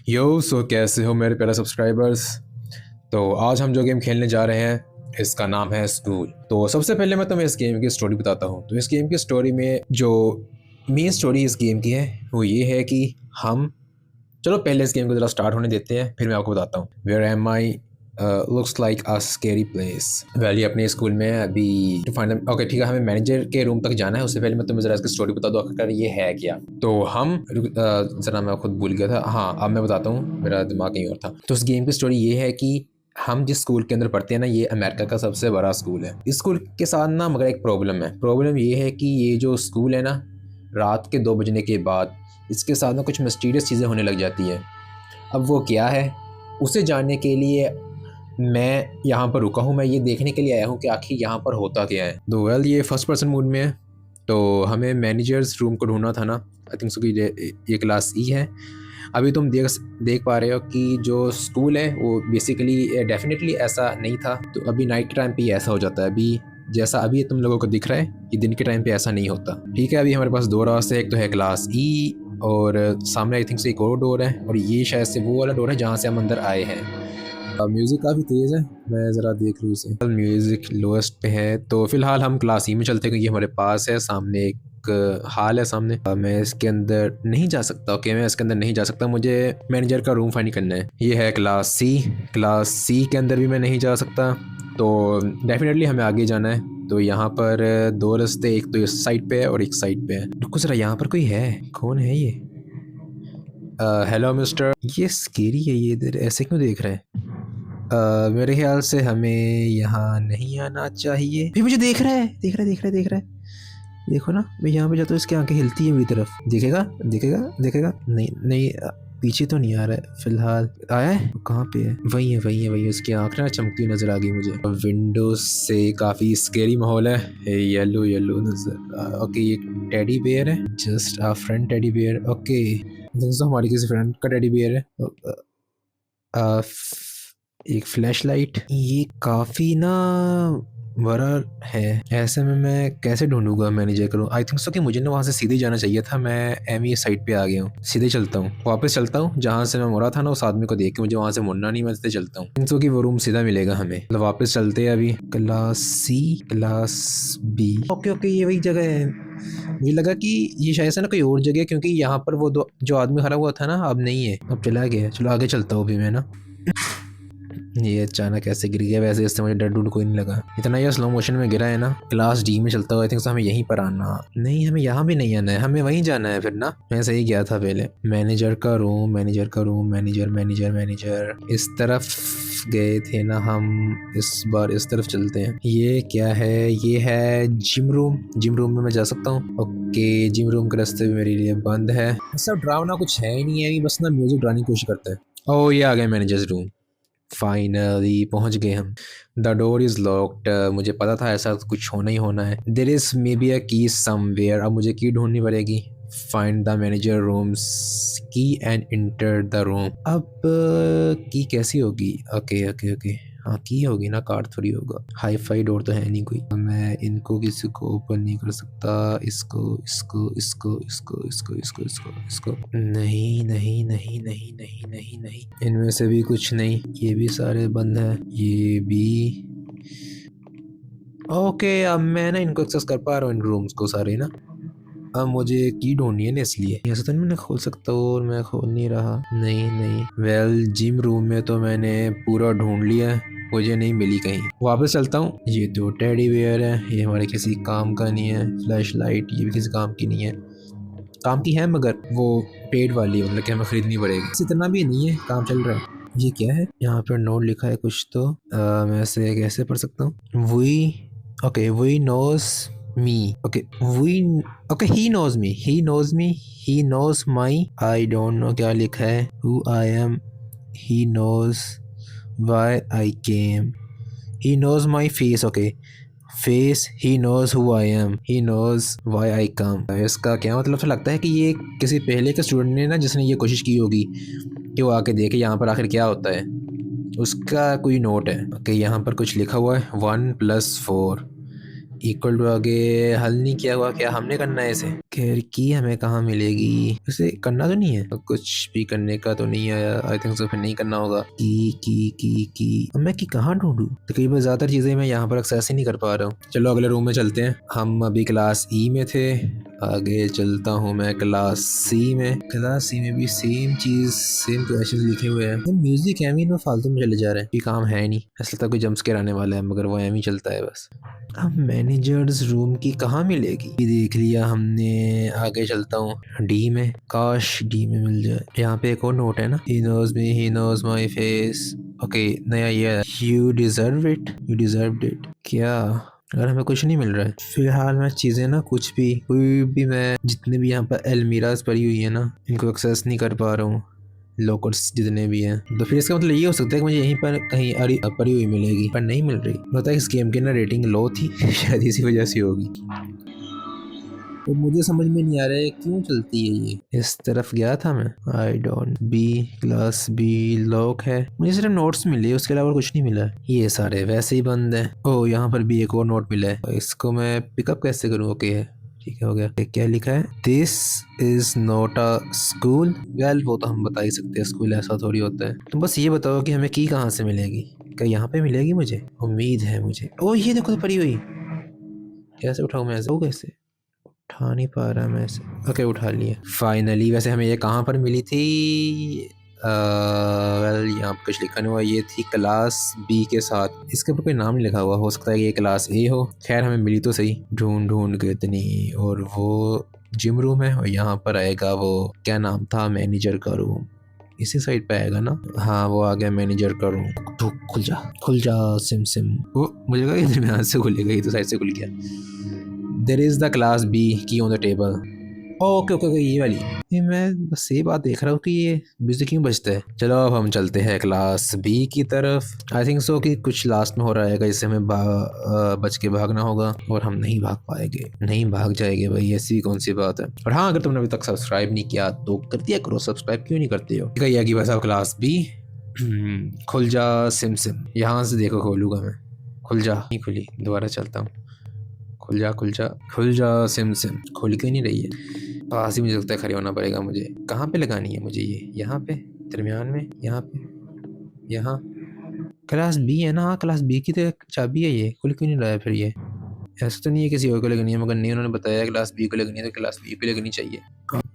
सो कैसे हो मेरे प्यारे सब्सक्राइबर्स। तो आज हम जो गेम खेलने जा रहे हैं इसका नाम है स्कूल। तो सबसे पहले मैं तुम्हें इस गेम की स्टोरी बताता हूँ। तो इस गेम की स्टोरी में जो मेन स्टोरी इस गेम की है वो ये है कि हम चलो पहले इस गेम को ज़रा स्टार्ट होने देते हैं, फिर मैं आपको बताता हूँ। Where am I looks like a scary place. Well ये अपने स्कूल में अभी टू फाइंड ओके ठीक है, हमें मैनेजर के रूम तक जाना है। उससे पहले मैं तुम्हें ज़रा इसकी स्टोरी बता दूँ आखिरकार ये है क्या। तो हम ज़रा मैं खुद भूल गया था। हाँ अब मैं बताता हूँ, मेरा दिमाग कहीं और था। तो इस गेम की स्टोरी ये है कि हम जिस स्कूल के अंदर पढ़ते हैं ना, ये अमेरिका का सबसे बड़ा स्कूल है। इस स्कूल के साथ ना मगर एक प्रॉब्लम है। प्रॉब्लम ये है कि ये जो स्कूल है ना, रात के 2 बजने के बाद इसके साथ ना कुछ मिस्टीरियस चीज़ें होने लग जाती हैं। अब वो क्या है उसे जानने के लिए मैं यहाँ पर रुका हूँ। मैं ये देखने के लिए आया हूँ कि आखिर यहाँ पर होता क्या है। तो वेल ये फर्स्ट पर्सन मूड में है। तो हमें मैनेजर्स रूम को ढूंढना था ना। आई थिंक सो कि ये क्लास ई है। अभी तुम देख पा रहे हो कि जो स्कूल है वो बेसिकली डेफिनेटली ऐसा नहीं था। तो अभी नाइट टाइम पे ही ऐसा हो जाता है। अभी जैसा अभी तुम लोगों को दिख रहा है कि दिन के टाइम पे ऐसा नहीं होता। ठीक है, अभी हमारे पास 2 रास्ते, एक तो है क्लास ई और सामने आई थिंक से एक और डोर है, और ये शायद से वो वाला डोर है जहाँ से हम अंदर आए हैं। म्यूज़िक काफ़ी तेज़ है, मैं ज़रा देख लूँ इसे। म्यूज़िक लोएस्ट पे है। तो फिलहाल हम क्लास ई में चलते हैं क्योंकि हमारे पास है सामने एक हाल है सामने। मैं इसके अंदर नहीं जा सकता। ओके मैं इसके अंदर नहीं जा सकता, मुझे मैनेजर का रूम फाइंड करना है। ये है क्लास सी। क्लास सी के अंदर भी मैं नहीं जा सकता। तो डेफिनेटली हमें आगे जाना है। तो यहाँ पर 2 रास्ते, एक तो इस साइड पे है और एक साइड पे है। रुको ज़रा, यहाँ पर कोई है। कौन है ये? Hello mister. ये स्केरी है, ये इधर ऐसे क्यों देख रहे हैं? मेरे ख्याल से हमें यहाँ नहीं आना चाहिए। भी मुझे देख रहा है, देख रहा है, देख रहा है, देख रहा है। देखो ना, मैं यहाँ पे जाता हूँ इसकी आंखें हिलती हैं मेरी तरफ। देखेगा, देखेगा, देखेगा। नहीं नहीं, पीछे तो नहीं आ रहा है फिलहाल। आया है? कहाँ पे है? वही है, वही है, वही है। उसकी आंखें ना चमकती हुई नजर आ गई मुझे। विंडोज से काफी स्केरी माहौल है। येलो येलो नजर। ओके ये टेडी बेयर है, जस्ट आ फ्रेंड टेडी बेयर। ओके हमारी किसी फ्रेंड का टेडी बेयर है। आ, एक फ्लैश लाइट। ये काफ़ी ना बड़ा है। ऐसे में मैं कैसे ढूंढूंगा मैनेजर करूँ? आई थिंक सो कि मुझे ना वहाँ से सीधे जाना चाहिए था। मैं एम ई साइड पे आ गया हूँ। सीधे चलता हूँ, वापस चलता हूँ जहाँ से मैं मुड़ा था ना। उस आदमी को देख के मुझे वहाँ से मुड़ना नहीं, मैं सीधे चलता हूँ। थिंक सो कि वो रूम सीधा मिलेगा हमें। मतलब वापस चलते हैं अभी। Class C, class B. Okay okay ये वही जगह है। मुझे लगा कि ये शायद से ना कोई और जगह है, क्योंकि यहाँ पर वो दो जो आदमी खड़ा हुआ था ना अब नहीं है, अब चला गया। चलो आगे चलता हूँ अभी मैं ना। ये अचानक ऐसे गिर गया। वैसे इससे मुझे डर डूड कोई नहीं लगा। इतना ये स्लो मोशन में गिरा है ना। क्लास डी में चलता हुआ आई थिंक हमें यहीं पर आना। नहीं हमें यहाँ भी नहीं आना है, हमें वहीं जाना है फिर ना। मैं सही गया था पहले। मैनेजर का रूम, मैनेजर का रूम, मैनेजर मैनेजर मैनेजर। इस तरफ गए थे ना हम, इस बार इस तरफ चलते हैं। ये क्या है? ये है जिम रूम। जिम रूम में मैं जा सकता हूँ? ओके जिम रूम के रास्ते भी मेरे लिए बंद है। सब डरावना कुछ है ही नहीं है, बस ना म्यूजिक डराने की कोशिश करता है। ओह ये आ गया मैनेजर्स रूम। फाइनली पहुंच गए हम। The door is locked. मुझे पता था ऐसा कुछ होना ही होना है। There is may be a की समवेयर। अब मुझे की ढूंढनी पड़ेगी। फाइंड द मैनेजर रूम्स की एंड इंटर द रूम। अब की कैसी होगी? ओके ओके ओके हाँ की होगी ना, कार्ड थोड़ी होगा। हाई फाई डोर तो है नहीं कोई। मैं इनको किसी को ओपन नहीं कर सकता। इसको इसको इसको इसको इसको इसको इसको इसको नहीं नहीं नहीं नहीं नहीं नहीं नहीं, इनमें से भी कुछ नहीं। ये भी सारे बंद हैं, ये भी। ओके अब मैं ना इनको एक्सेस कर पा रहा हूँ इन रूम्स को सारे ना। अब मुझे की ढूंढनी है ना, इसलिए ऐसा तो नहीं मैं खोल सकता हूँ और मैं खोल नहीं रहा। नहीं नहीं। वेल जिम रूम में तो मैंने पूरा ढूंढ लिया है, मुझे नहीं मिली कहीं। वापस चलता हूँ। ये तो टेडी बेयर है, ये हमारे किसी काम का नहीं है। फ्लैश लाइट ये भी किसी काम की नहीं है। काम की है मगर वो पेड वाली है, मतलब कि हमें खरीदनी पड़ेगी। इतना भी नहीं है, काम चल रहा है। ये क्या है? यहाँ पर नोट लिखा है कुछ तो मैं इसे कैसे पढ़ सकता हूँ? We okay we knows me. Okay we okay he knows me, he knows me, he knows my. I don't know क्या लिखा है। Who I am, he knows why I came, he knows my face. Okay face, he knows who I am, he knows why I come. इसका क्या मतलब? तो लगता है कि ये किसी पहले के स्टूडेंट ने ना, जिसने ये कोशिश की होगी कि वो आके देखे यहाँ पर आखिर क्या होता है, उसका कोई नोट है। ओके यहाँ पर कुछ लिखा हुआ है 1+4। इक्वल टू आगे हल नहीं किया हुआ, क्या हमने करना है इसे? खैर की हमें कहाँ मिलेगी? इसे करना तो नहीं है, कुछ भी करने का तो नहीं आया। आई थिंक सो फिर नहीं करना होगा। की अब मैं की कहाँ ढूंढूं? तकरीबन ज्यादातर चीजें मैं यहाँ पर एक्सेस ही नहीं कर पा रहा हूँ। चलो अगले रूम में चलते हैं। हम अभी क्लास ई में थे, आगे चलता हूँ मैं क्लास सी में। क्लास सी में भी सेम चीज, सेम क्वेश्चंस लिखे हुए हैं। म्यूजिक एम ही में फालतू में चले जा रहे हैं, ये काम है नहीं। ऐसा लगता है कोई जंप स्केयर आने वाला है, मगर वो एम ही चलता है बस। अब मैनेजर्स रूम की कहाँ मिलेगी? ये देख लिया हमने, आगे चलता हूँ डी में। काश डी में मिल जाए। यहाँ पे एक और नोट है ना, he knows me, he knows my face. Okay नया ये है, you deserve it, you deserve it. क्या अगर हमें कुछ नहीं मिल रहा है फिलहाल? मैं चीज़ें ना कुछ भी, कोई भी, मैं जितने भी यहाँ पर एलमीराज पड़ी हुई है ना, इनको एक्सेस नहीं कर पा रहा हूँ। लॉकर्स जितने भी हैं, तो फिर इसका मतलब ये हो सकता है कि मुझे यहीं पर कहीं पड़ी हुई मिलेगी, पर नहीं मिल रही। लगता है इस गेम की ना रेटिंग लो थी शायद इसी वजह से होगी। तो मुझे समझ में नहीं आ रहा है क्यों चलती है ये। इस तरफ गया था मैं। I don't B, class B lock है। मुझे सिर्फ नोट्स मिले, उसके अलावा कुछ नहीं मिला। ये सारे वैसे ही बंद हैं। ओह यहाँ पर भी एक और नोट मिला है, इसको मैं पिकअप कैसे करूँ? ओके है, ठीक है, हो गया। क्या लिखा है? This is not a school. Well वो तो हम बता ही सकते हैं, स्कूल ऐसा थोड़ी होता है। तुम बस ये बताओ कि हमें की कहाँ से मिलेगी? क्या यहाँ पे मिलेगी? मुझे उम्मीद है मुझे। ओ ये देखो तो पड़ी हुई। कैसे उठाऊं मैं ऐसे? वो कैसे उठा नहीं पा रहा मैं इसे। ओके उठा लिया फाइनली। वैसे हमें ये कहाँ पर मिली थी? वेल यहाँ पर कुछ लिखा नहीं हुआ। ये थी क्लास बी के साथ, इसके ऊपर कोई नाम नहीं लिखा हुआ। हो सकता है कि ये क्लास ए हो। खैर हमें मिली तो सही, ढूंढ ढूंढ के इतनी। और वो जिम रूम है, और यहाँ पर आएगा वो क्या नाम था, मैनेजर का रूम। इसी साइड पे आएगा ना? हाँ वो आ गया मैनेजर का रूम। तो खुल जा, खुल जा सिम सिम। वो मुझे लगा इधर में हाथ से खुलेगा, ये तो साइड से खुल गया। There is the class B key on the table. Okay okay okay ये वाली। ये मैं बस ये बात देख रहा हूँ कि ये म्यूजिक क्यों बजता है। चलो अब हम चलते हैं क्लास बी की तरफ। आई थिंक सो कि कुछ लास्ट में हो रहा है, जिससे हमें बच के भागना होगा, और हम नहीं भाग पाएंगे। नहीं भाग जाएंगे भाई, ऐसी कौन सी बात है। और हाँ, अगर तुमने अभी तक सब्सक्राइब नहीं किया तो कर दिया करो सब्सक्राइब। क्यों नहीं करते हो? ठीक है बस अब क्लास बी। खुल जा सिम सिम। यहाँ से देखो खोलूंगा मैं। खुल जा। नहीं खुली, दोबारा चलता हूँ। खुल जा खुल जा खुल जा सिम सिम। खुल क्यों नहीं रही है? पास ही मुझे लगता है खड़े होना पड़ेगा मुझे। कहाँ पे लगानी है मुझे ये? यहाँ पे दरमियान में, यहाँ पे, यहाँ। क्लास बी है ना? हाँ क्लास बी की तो चाबी है ये। खुल क्यों नहीं रहा है फिर ये? ऐसा तो नहीं है किसी और को लगनी है, मगर नहीं उन्होंने बताया क्लास बी को लगनी है, तो क्लास बी को लगनी चाहिए।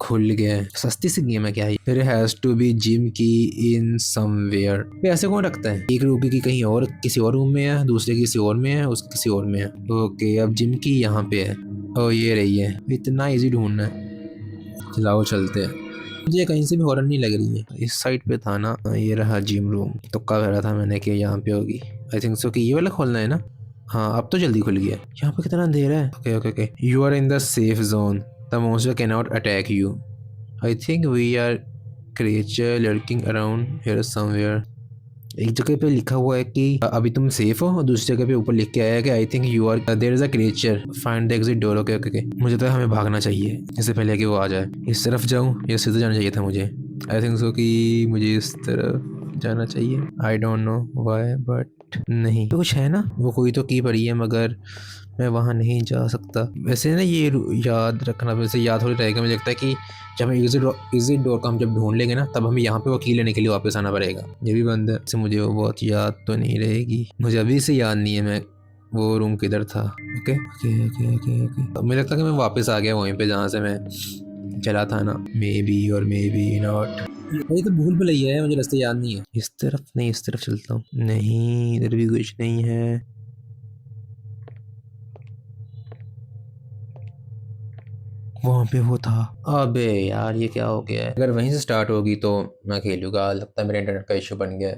खुल गया है। सस्ती सी गेम है क्या है? फिर हैज टू बी जिम की इन समवेयर। ऐसे कौन रखता है? एक रूम की कहीं और किसी और रूम में है, दूसरे किसी और में है, उसके किसी और में है। ओके अब जिम की यहाँ पे है। ओ ये रही है। इतना इजी ढूंढना है। चलाओ चलते हैं। मुझे कहीं से भी हॉरर नहीं लग रही है। इस साइड पे था ना, ये रहा जिम रूम। तुक्का भरा था मैंने कि यहाँ पे होगी। आई थिंक सो कि ये वाला खोलना है ना? हाँ अब तो जल्दी खुल गया। यहाँ पे कितना अंधेरा है। Okay okay okay. You are in the safe zone, the monster can not attack you. I think we are creature lurking around here somewhere. एक जगह पे लिखा हुआ है कि अभी तुम सेफ हो, और दूसरी जगह पे ऊपर लिख के आया है कि I think you are there is a creature, find the exit door. Okay okay. मुझे तो हमें भागना चाहिए इससे पहले कि वो आ जाए। इस तरफ जाऊँ या सीधे जाना चाहिए था मुझे? आई थिंक सो कि मुझे इस तरफ जाना चाहिए। आई डोंट नो व्हाई बट नहीं तो कुछ है ना, वो कोई तो की पड़ी है, मगर मैं वहाँ नहीं जा सकता। वैसे ना ये याद रखना, वैसे याद थोड़ी रहेगा। मुझे लगता है कि जब हम एग्जिट डोर का हम जब ढूंढ लेंगे ना, तब हमें यहाँ पे वो की लेने के लिए वापस आना पड़ेगा। ये भी बंद है, से मुझे वो बहुत याद तो नहीं रहेगी। मुझे अभी से याद नहीं है मैं वो रूम किधर था। Okay okay okay okay okay. मुझे लगता है कि मैं वापस आ गया वहीं पे जहाँ से मैं चला था ना। मे बी और मे बी नॉट। ये तो भूल भुलैया है, मुझे रास्ते याद नहीं है। इस तरफ नहीं, इस तरफ चलता हूँ। नहीं इधर भी कुछ नहीं है। वहाँ पे वो था। अबे यार ये क्या हो गया है? अगर वहीं से स्टार्ट होगी तो मैं खेलूंगा। लगता है मेरे इंटरनेट का इशू बन गया है।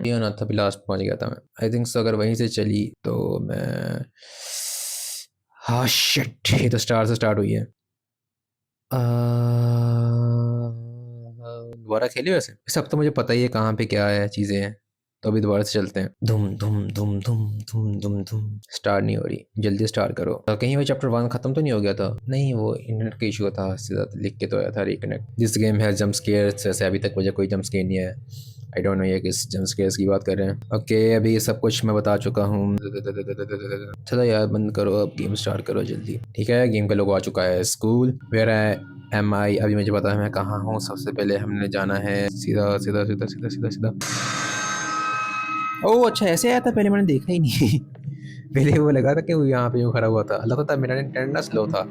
ये ना था, लास्ट पहुंच गया था मैं। आई थिंक सो अगर वहीं से चली तो मैं, हाँ शिट, ये तो स्टार से स्टार्ट हुई है। दोबारा खेली वैसे? सब तो मुझे पता ही है कहाँ पे क्या है, चीज़ें हैं। तो अभी दोबारा से चलते हैं। धुम धुम धुम धुम धुम धुम धुम। स्टार्ट नहीं हो रही, जल्दी स्टार्ट करो। तो कहीं वो चैप्टर 1 खत्म तो नहीं हो गया था? नहीं वो इंटरनेट का इशू था, सीधा लिख के तो आया था रिकनेक्ट। दिस गेम है जंप स्केयर। वैसे अभी तक मुझे कोई जंप स्केयर नहीं आया। आई डोंट नो ये किस जंप स्केयर्स की बात कर रहे हैं। ओके अभी ये सब कुछ मैं बता चुका हूँ। चलो यार बंद करो, अब गेम स्टार्ट करो जल्दी। ठीक है गेम का लोगो आ चुका है स्कूल। वेयर एम आई, अभी मुझे पता है मैं कहाँ हूँ। सबसे पहले हमने जाना है सीधा सीधा सीधा सीधा सीधा सीधा। ओह अच्छा ऐसे आया था, पहले मैंने देखा ही नहीं। पहले वो लगा था कि वो यहाँ पे यूँ खड़ा हुआ था, लगता था मेरा इंटरनेट ना स्लो था।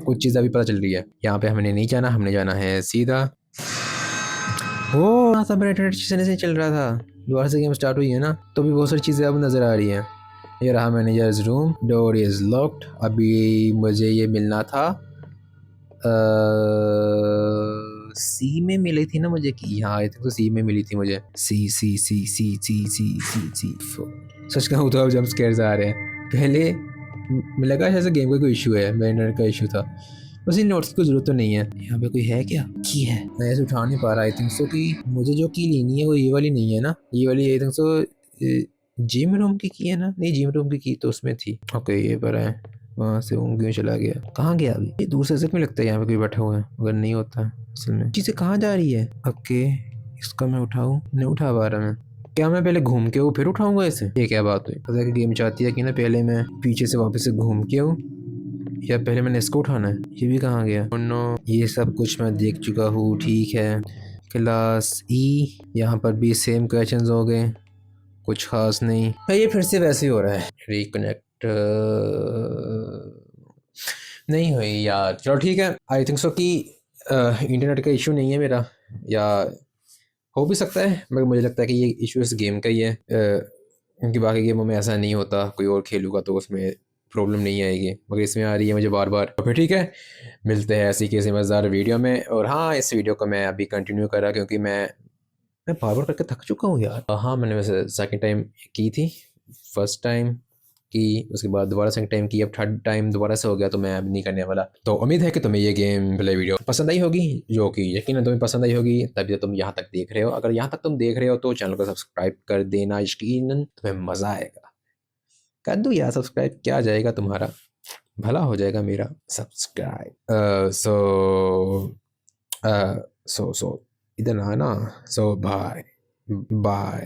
कुछ चीज़ अभी पता चल रही है। यहाँ पे हमने नहीं जाना, हमने जाना है सीधा। ओह यहाँ सब मेरा इंटरनेट से नहीं चल रहा था, दोबारा से गेम स्टार्ट हुई है ना, तो भी बहुत सारी चीज़ें अब नज़र आ रही हैं। ये रहा managers room, door is locked. अभी मुझे ये मिलना था सी में मिली थी ना मुझे की, हाँ आई थिंक तो सी में मिली थी मुझे। सी सी सी सी सी सी सी सी। सच कहूँ तो अब जंप स्केयर्स आ रहे हैं। पहले मुझे लगा जैसे गेम का कोई इशू है, मेरे इंटरनेट का इशू था। बस इन नोट्स की जरूरत तो नहीं है। यहाँ पे कोई है क्या? की है, मैं ऐसे उठा नहीं पा रहा। आई थिंक सो कि मुझे जो की लेनी है वो ये वाली नहीं है ना, ये वाली I think so gym room की है ना, नहीं जिम रूम की तो उसमें थी। ओके ये पर है, वहाँ से क्यों चला गया, कहाँ गया अभी? ये दूर से सिर्फ में लगता है यहाँ पे कोई बैठा हुआ है, अगर नहीं होता असल में। चीज़ें कहाँ जा रही है? ओके इसका मैं उठाऊँ, नहीं उठा पा रहा मैं। क्या मैं पहले घूम के वो फिर उठाऊंगा इसे? ये क्या बात हुई? पता है कि गेम चाहती है कि ना पहले मैं पीछे से वापस से घूम के हूँ, या पहले मैंने इसको उठाना है? ये भी कहाँ गया? नो ये सब कुछ मैं देख चुका हूँ। ठीक है क्लास ई, यहाँ पर भी सेम क्वेश्चंस हो गए, कुछ खास नहीं। ये फिर से वैसे ही हो रहा है। रिकनेक्ट नहीं हुई यार। चलो ठीक है, आई थिंक सो कि इंटरनेट का इशू नहीं है मेरा, या हो भी सकता है, मगर मुझे लगता है कि ये इशू इस गेम का ही है, क्योंकि बाकी गेमों में ऐसा नहीं होता। कोई और खेलूंगा तो उसमें प्रॉब्लम नहीं आएगी, मगर इसमें आ रही है मुझे बार बार। तो फिर ठीक है, मिलते हैं ऐसी किसी मज़ेदार वीडियो में। और हाँ इस वीडियो को मैं अभी कंटिन्यू कर रहा क्योंकि मैं बार बार करके थक चुका हूँ यार। हाँ मैंने वैसे सेकंड टाइम की थी, फर्स्ट टाइम की, उसके बाद दोबारा सेकंड टाइम की, अब थर्ड टाइम दोबारा से हो गया, तो मैं अब नहीं करने वाला। तो उम्मीद है कि तुम्हें ये गेम प्ले वीडियो पसंद आई होगी, जो कि यकीनन तुम्हें पसंद आई होगी, तभी तो तुम यहाँ तक देख रहे हो। अगर यहाँ तक तुम देख रहे हो तो चैनल को सब्सक्राइब कर देना, यकीनन तुम्हें मज़ा आएगा। कर दूँ यार सब्सक्राइब, क्या जाएगा तुम्हारा, भला हो जाएगा मेरा। सब्सक्राइब सो इधर आना। सो बाय बाय।